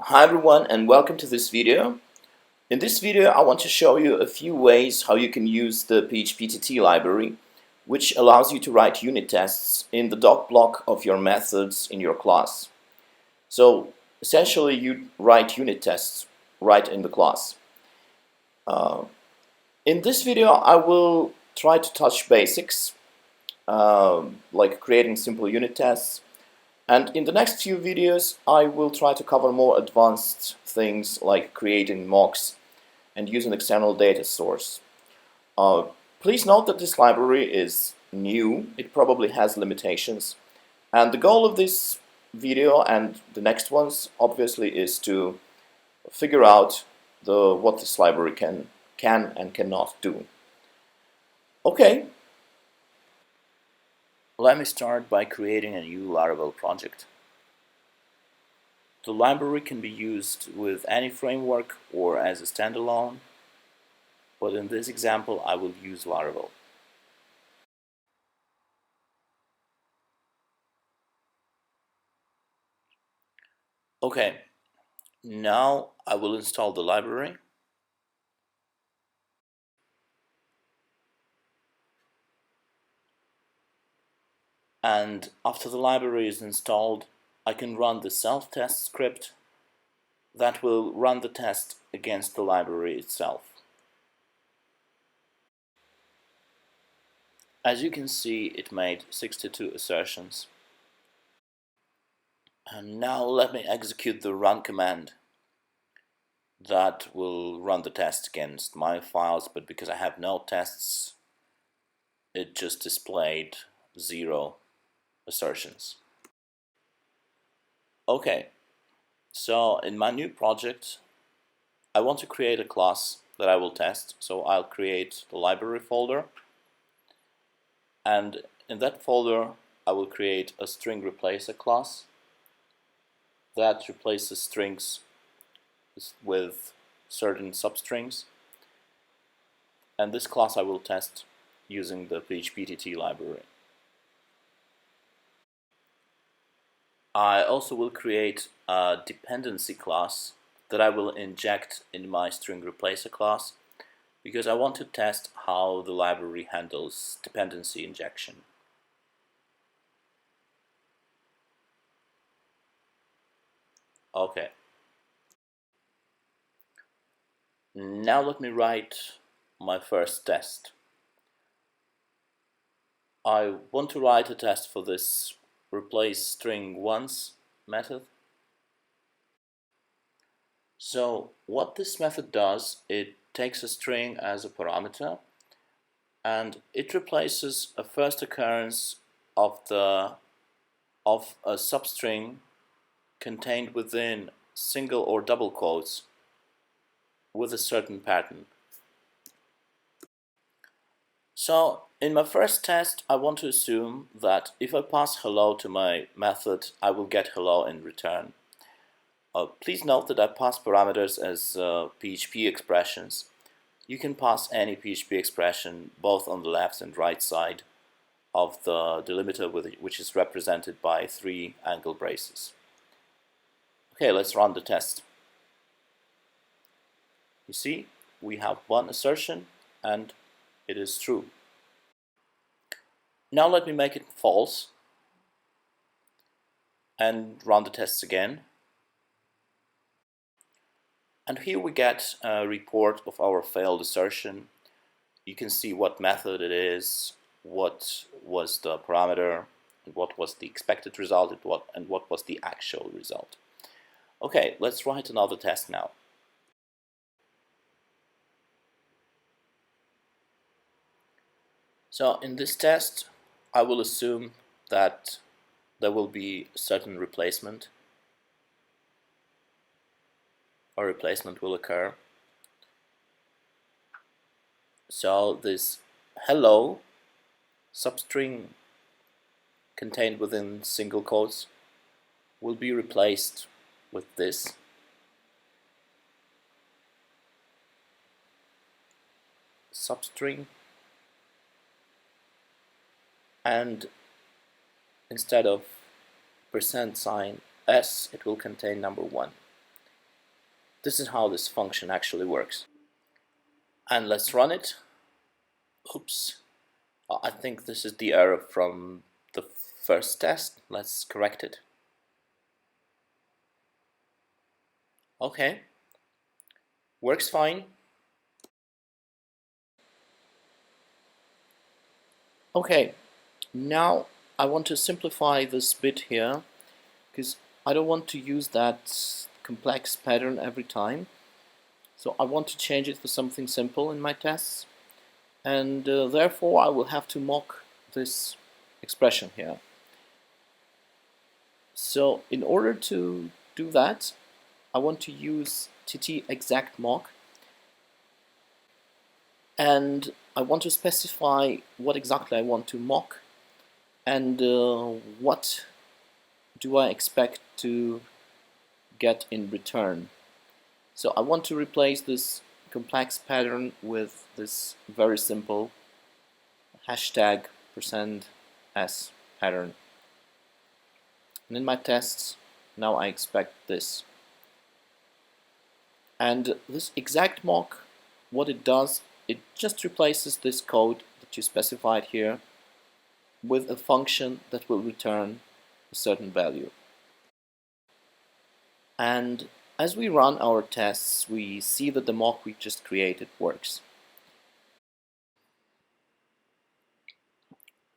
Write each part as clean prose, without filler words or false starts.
Hi everyone and welcome to this video. In this video I want to show you a few ways how you can use the PHP-tt library, which allows you to write unit tests in the doc block of your methods in your class. So essentially you write unit tests right in the class. In this video I will try to touch basics like creating simple unit tests. And in the next few videos, I will try to cover more advanced things like creating mocks and using external data source. Please note that this library is new, it probably has limitations, and the goal of this video and the next ones obviously is to figure out what this library can and cannot do. Okay, let me start by creating a new Laravel project. The library can be used with any framework or as a standalone, but in this example I will use Laravel. Okay, now I will install the library. And after the library is installed, I can run the self-test script that will run the test against the library itself. As you can see, it made 62 assertions. And now let me execute the run command that will run the test against my files, but because I have no tests, it just displayed 0 assertions. Okay, so in my new project, I want to create a class that I will test. So I'll create the library folder, and in that folder I will create a string replacer class that replaces strings with certain substrings, and this class I will test using the PHP-tt library. I also will create a dependency class that I will inject in my string replacer class because I want to test how the library handles dependency injection. Okay. Now let me write my first test. I want to write a test for this replace string once method. So what this method does, it takes a string as a parameter and it replaces a first occurrence of a substring contained within single or double quotes with a certain pattern. So in my first test I want to assume that if I pass hello to my method, I will get hello in return. Please note that I pass parameters as PHP expressions. You can pass any PHP expression both on the left and right side of the delimiter, which is represented by 3 angle braces. Okay, let's run the test. You see, we have one assertion and it is true. Now let me make it false and run the tests again. And here we get a report of our failed assertion. You can see what method it is, what was the parameter, and what was the expected result, and what was the actual result. Okay, let's write another test now. So in this test, I will assume that there will be a certain replacement. A replacement will occur. So this hello substring contained within single quotes will be replaced with this. Substring, and instead of %s it will contain number 1. this is how this function actually works. And let's run it. Oops. I think this is the error from the first test. Let's correct it. Okay. Works fine. Okay. Now I want to simplify this bit here because I don't want to use that complex pattern every time. So I want to change it for something simple in my tests. And therefore I will have to mock this expression here. So in order to do that, I want to use tt exact mock, and I want to specify what exactly I want to mock and what do I expect to get in return. So I want to replace this complex pattern with this very simple hashtag %s pattern. And in my tests, now I expect this. And this exact mock, what it does, it just replaces this code that you specified here with a function that will return a certain value. And as we run our tests, we see that the mock we just created works.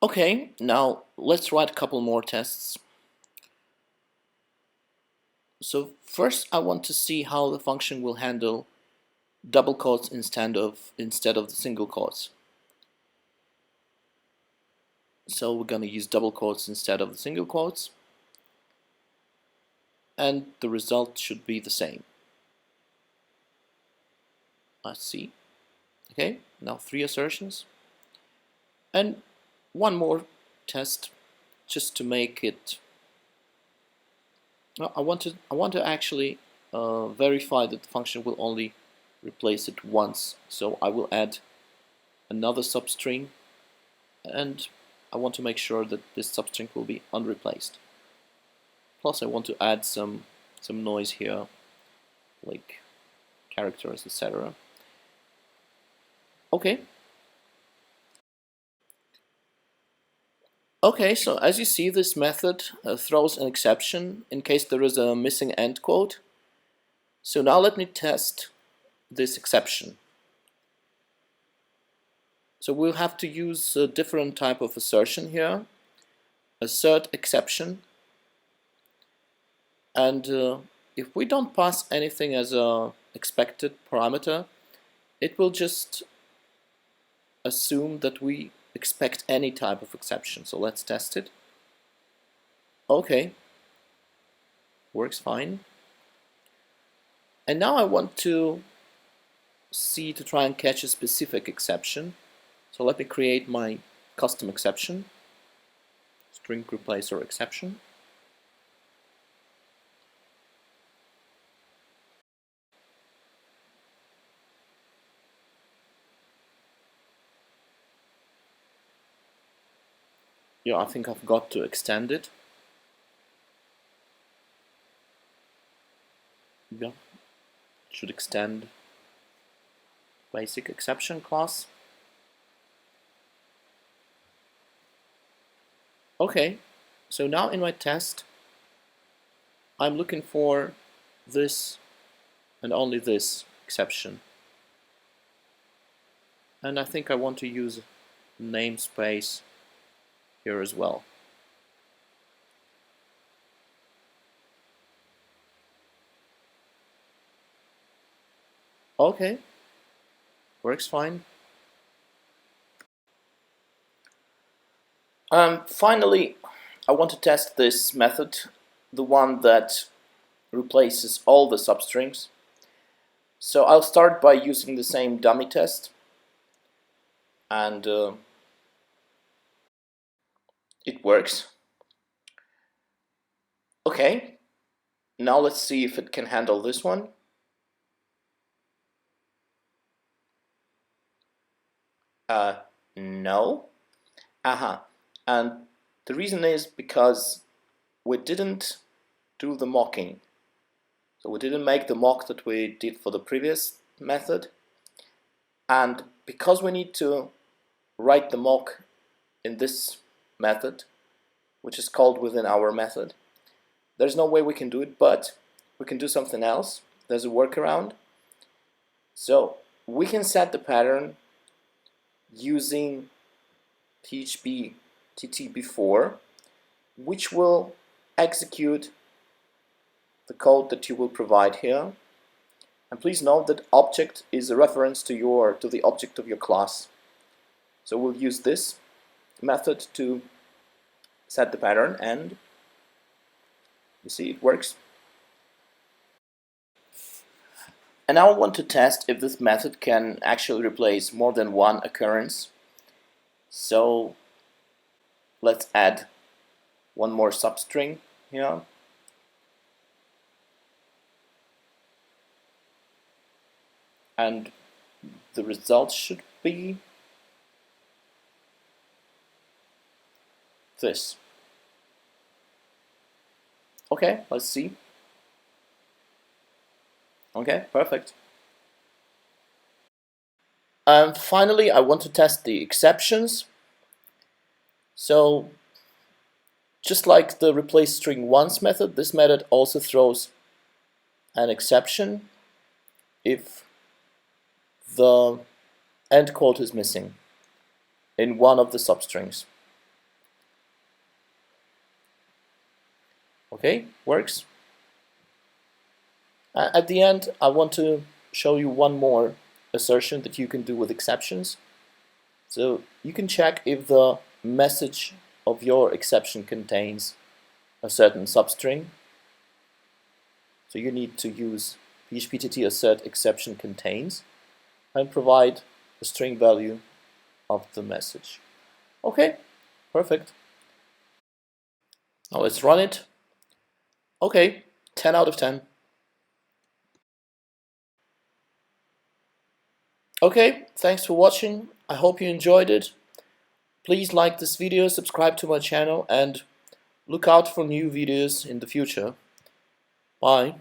Okay, now let's write a couple more tests. So first I want to see how the function will handle double quotes instead of the single quotes. So we're going to use double quotes instead of the single quotes, and the result should be the same. Let's see. Okay, now 3 assertions and one more test just to make it. I want to actually verify that the function will only replace it once. So I will add another substring, and I want to make sure that this substring will be unreplaced. Plus I want to add some noise here, like characters, etc. Okay. Okay, so as you see, this method throws an exception in case there is a missing end quote. So now let me test this exception. So we'll have to use a different type of assertion here, assert exception. And if we don't pass anything as a expected parameter, it will just assume that we expect any type of exception. So let's test it. Okay, works fine. And now I want to try and catch a specific exception. So let me create my custom exception, string replacer exception. Yeah, I think I've got to extend it. Yeah, should extend basic exception class. Okay, so now in my test, I'm looking for this and only this exception. And I think I want to use namespace here as well. Okay, works fine. Finally, I want to test this method, the one that replaces all the substrings. So I'll start by using the same dummy test, and it works. Okay, now let's see if it can handle this one. No. And the reason is because we didn't do the mocking. So we didn't make the mock that we did for the previous method, and because we need to write the mock in this method, which is called within our method, there's no way we can do it, but we can do something else. There's a workaround. So we can set the pattern using PHP-tt before, which will execute the code that you will provide here. And please note that object is a reference to the object of your class. So we'll use this method to set the pattern, and you see it works. And now I want to test if this method can actually replace more than one occurrence. So let's add one more substring here. And the result should be this. Okay, let's see. Okay, perfect. And finally, I want to test the exceptions. So just like the replace string once method, this method also throws an exception if the end quote is missing in one of the substrings. Okay, works. At the end, I want to show you one more assertion that you can do with exceptions. So you can check if the message of your exception contains a certain substring. So you need to use PHP-tt assert exception contains and provide a string value of the message. Okay, perfect. Now let's run it. Okay, 10 out of 10. Okay, thanks for watching. I hope you enjoyed it. Please like this video, subscribe to my channel, and look out for new videos in the future. Bye.